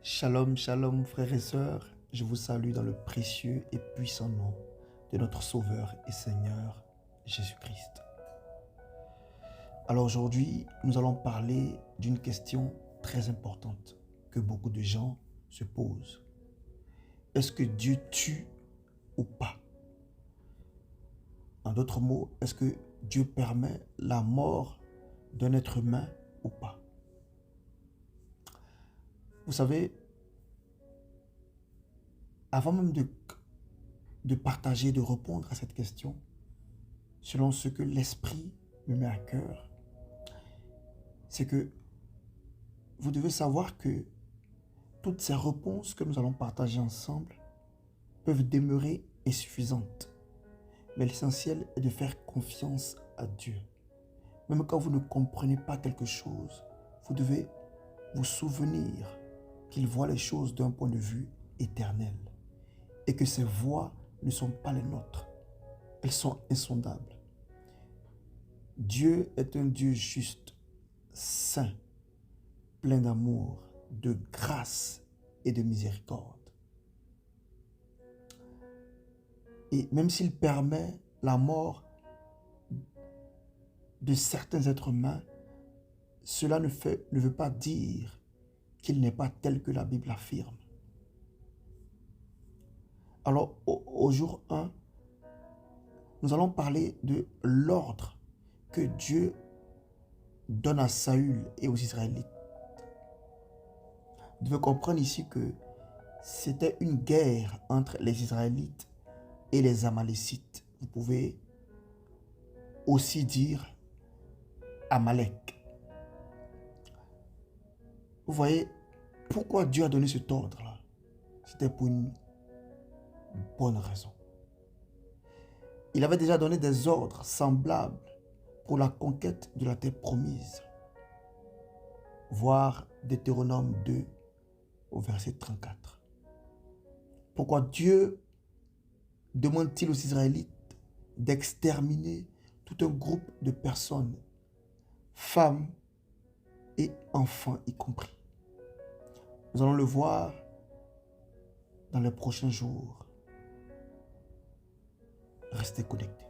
Shalom, shalom frères et sœurs, je vous salue dans le précieux et puissant nom de notre Sauveur et Seigneur Jésus-Christ. Alors aujourd'hui, nous allons parler d'une question très importante que beaucoup de gens se posent. Est-ce que Dieu tue ou pas? En d'autres mots, est-ce que Dieu permet la mort d'un être humain ou pas? Vous savez, avant même de partager, de répondre à cette question, selon ce que l'Esprit me met à cœur, c'est que vous devez savoir que toutes ces réponses que nous allons partager ensemble peuvent demeurer insuffisantes. Mais l'essentiel est de faire confiance à Dieu. Même quand vous ne comprenez pas quelque chose, vous devez vous souvenir qu'il voit les choses d'un point de vue éternel et que ses voies ne sont pas les nôtres. Elles sont insondables. Dieu est un Dieu juste, saint, plein d'amour, de grâce et de miséricorde. Et même s'il permet la mort de certains êtres humains, cela ne veut pas dire qu'il n'est pas tel que la Bible affirme. Alors, au jour 1, nous allons parler de l'ordre que Dieu donne à Saül et aux Israélites. Vous devez comprendre ici que c'était une guerre entre les Israélites et les Amalécites. Vous pouvez aussi dire Amalek. Vous voyez, pourquoi Dieu a donné cet ordre-là? C'était pour une bonne raison. Il avait déjà donné des ordres semblables pour la conquête de la terre promise. Voir Deutéronome 2 au verset 34. Pourquoi Dieu demande-t-il aux Israélites d'exterminer tout un groupe de personnes, femmes et enfants y compris? Nous allons le voir dans les prochains jours. Restez connectés.